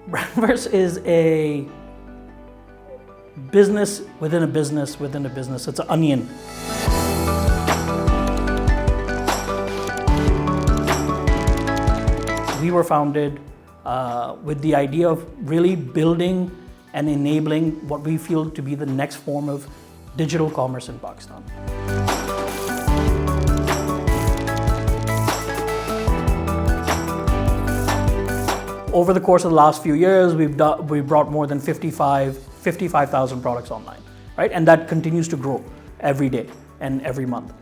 Brandverse is a business within a business within a business. It's an onion. We were founded with the idea of really building and enabling what we feel to be the next form of digital commerce in Pakistan. Over the course of the last few years, we've brought more than 55,000 products online, right? And that continues to grow every day and every month.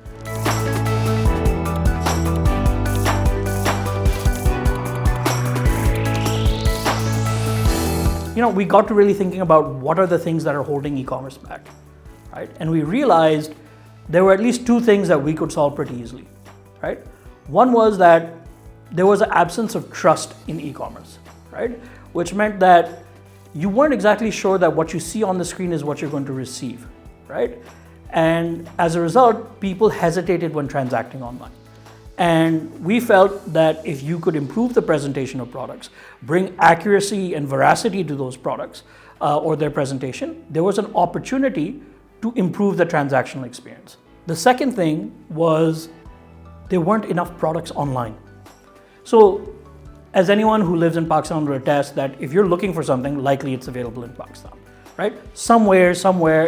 We got to really thinking about what are the things that are holding e-commerce back, right? And we realized there were at least two things that we could solve pretty easily, right? One was that there was an absence of trust in e-commerce, right? Which meant that you weren't exactly sure that what you see on the screen is what you're going to receive, right? And as a result, people hesitated when transacting online. And we felt that if you could improve the presentation of products, bring accuracy and veracity to those products or their presentation, there was an opportunity to improve the transactional experience. The second thing was there weren't enough products online. So as anyone who lives in Pakistan will attest that if you're looking for something, likely it's available in Pakistan, right? Somewhere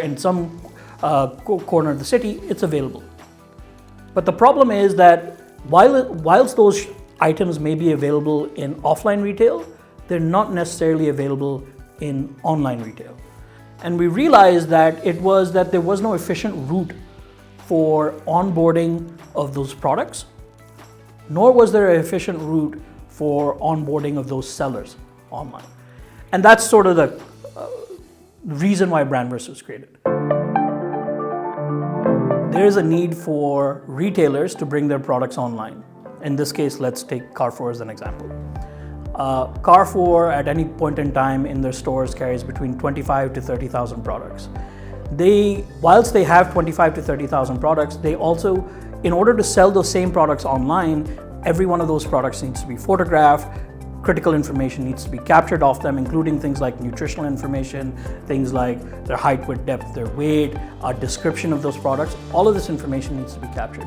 in some corner of the city, it's available. But the problem is that whilst those items may be available in offline retail, they're not necessarily available in online retail. And we realized that there was no efficient route for onboarding of those products, nor was there an efficient route for onboarding of those sellers online. And that's sort of the reason why Brandverse was created. There is a need for retailers to bring their products online. In this case, let's take Carrefour as an example. Carrefour at any point in time in their stores carries between 25 to 30,000 products. Whilst they have 25 to 30,000 products, they also, in order to sell those same products online, every one of those products needs to be photographed. Critical information needs to be captured of them, including things like nutritional information, things like their height, width, depth, their weight, a description of those products. All of this information needs to be captured.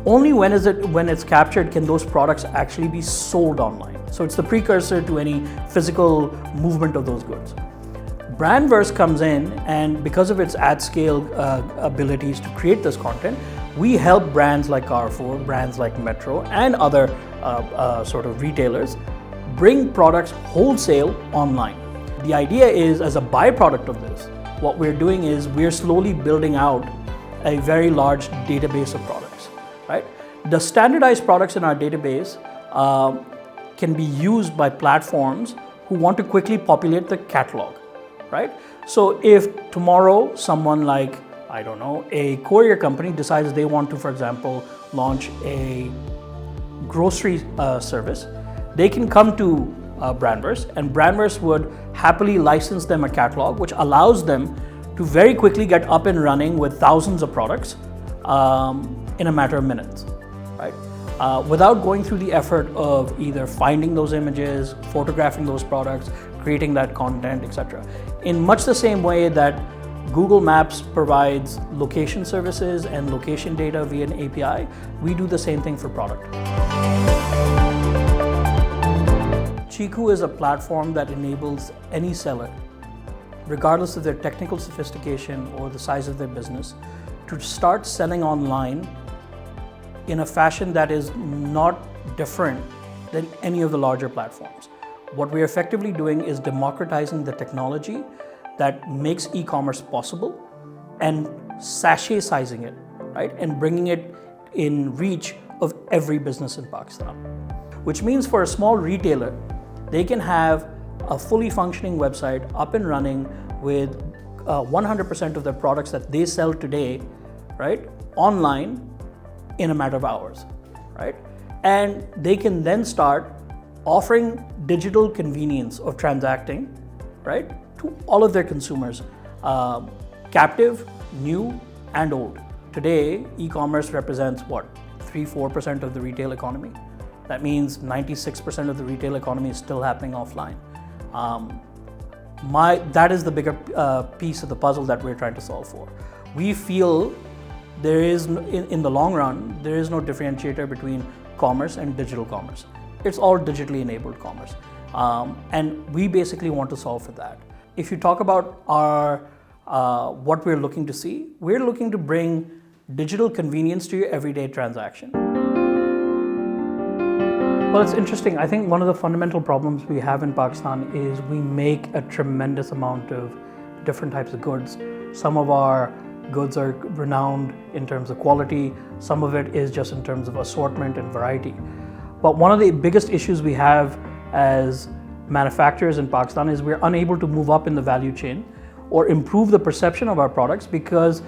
Only when it's captured can those products actually be sold online. So it's the precursor to any physical movement of those goods. Brandverse comes in, and because of its at-scale abilities to create this content, we help brands like Carrefour, brands like Metro, and other sort of retailers bring products wholesale online. The idea is, as a byproduct of this, what we're doing is we're slowly building out a very large database of products, right? The standardized products in our database can be used by platforms who want to quickly populate the catalog, right? So if tomorrow someone like, I don't know, a courier company decides they want to, for example, launch a grocery service, they can come to Brandverse, and Brandverse would happily license them a catalog, which allows them to very quickly get up and running with thousands of products in a matter of minutes, right? Without going through the effort of either finding those images, photographing those products, creating that content, etc. In much the same way that Google Maps provides location services and location data via an API, we do the same thing for product. Chikoo is a platform that enables any seller, regardless of their technical sophistication or the size of their business, to start selling online in a fashion that is not different than any of the larger platforms. What we're effectively doing is democratizing the technology that makes e-commerce possible and sachet-sizing it, right? And bringing it in reach of every business in Pakistan. Which means for a small retailer, they can have a fully functioning website up and running with 100% of their products that they sell today, right? Online in a matter of hours, right? And they can then start offering digital convenience of transacting, right? To all of their consumers, captive, new, and old. Today, e-commerce represents what? 3-4% of the retail economy. That means 96% of the retail economy is still happening offline. That is the bigger piece of the puzzle that we're trying to solve for. We feel there is, in the long run, there is no differentiator between commerce and digital commerce. It's all digitally enabled commerce. And we basically want to solve for that. If you talk about what we're looking to see, we're looking to bring digital convenience to your everyday transaction. Well, it's interesting. I think one of the fundamental problems we have in Pakistan is we make a tremendous amount of different types of goods. Some of our goods are renowned in terms of quality. Some of it is just in terms of assortment and variety. But one of the biggest issues we have as manufacturers in Pakistan is we're unable to move up in the value chain or improve the perception of our products because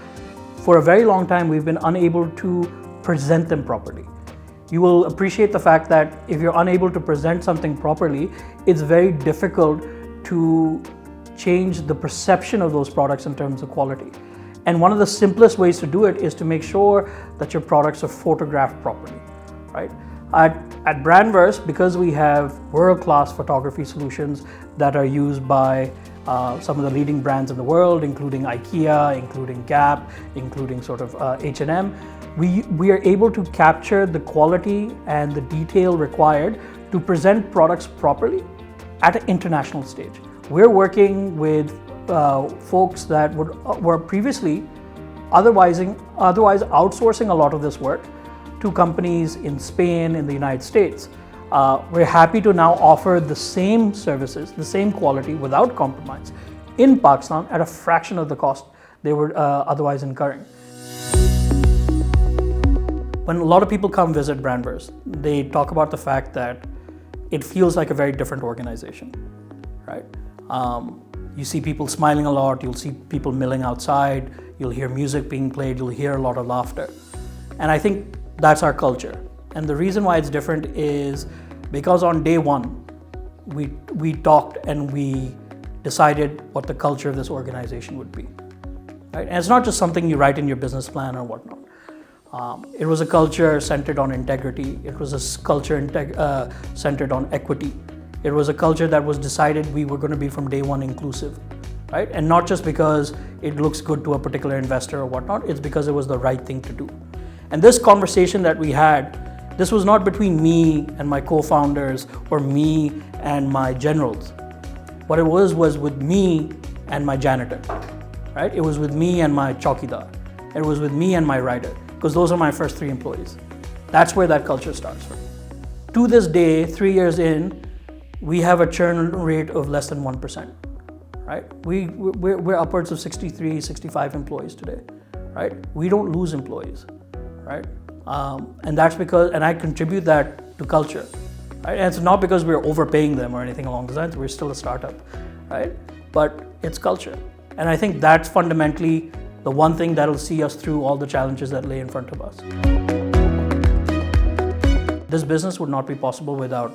for a very long time we've been unable to present them properly. You will appreciate the fact that if you're unable to present something properly, it's very difficult to change the perception of those products in terms of quality. And one of the simplest ways to do it is to make sure that your products are photographed properly, right? At Brandverse, because we have world-class photography solutions that are used by some of the leading brands in the world, including IKEA, including Gap, including sort of H&M, we are able to capture the quality and the detail required to present products properly at an international stage. We're working with folks that were previously otherwise outsourcing a lot of this work to companies in Spain, in the United States. We're happy to now offer the same services, the same quality without compromise in Pakistan at a fraction of the cost they were otherwise incurring. When a lot of people come visit Brandverse, they talk about the fact that it feels like a very different organization, right? You see people smiling a lot, you'll see people milling outside, you'll hear music being played, you'll hear a lot of laughter. And I think that's our culture. And the reason why it's different is because on day one, we talked and we decided what the culture of this organization would be, right? And it's not just something you write in your business plan or whatnot. It was a culture centered on integrity. It was a culture centered on equity. It was a culture that was decided we were going to be from day one inclusive, right? And not just because it looks good to a particular investor or whatnot, it's because it was the right thing to do. And this conversation that we had, this was not between me and my co-founders or me and my generals. What it was with me and my janitor, right? It was with me and my chowkidar. It was with me and my rider, because those are my first 3 employees. That's where that culture starts from. To this day, 3 years in, we have a churn rate of less than 1%, right? We're upwards of 63, 65 employees today, right? We don't lose employees, right? And that's because, and I contribute that to culture, right? And it's not because we're overpaying them or anything along those lines. We're still a startup, right? But it's culture. And I think that's fundamentally the one thing that'll see us through all the challenges that lay in front of us. This business would not be possible without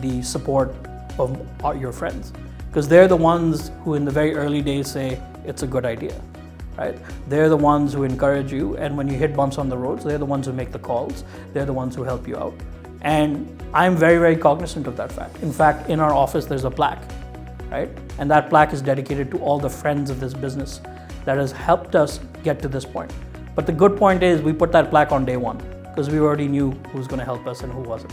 the support of your friends, because they're the ones who in the very early days say it's a good idea, right? They're the ones who encourage you, and when you hit bumps on the roads, they're the ones who make the calls, they're the ones who help you out. And I'm very, very cognizant of that fact. In fact, in our office, there's a plaque, right? And that plaque is dedicated to all the friends of this business that has helped us get to this point. But the good point is we put that plaque on day one, because we already knew who was going to help us and who wasn't.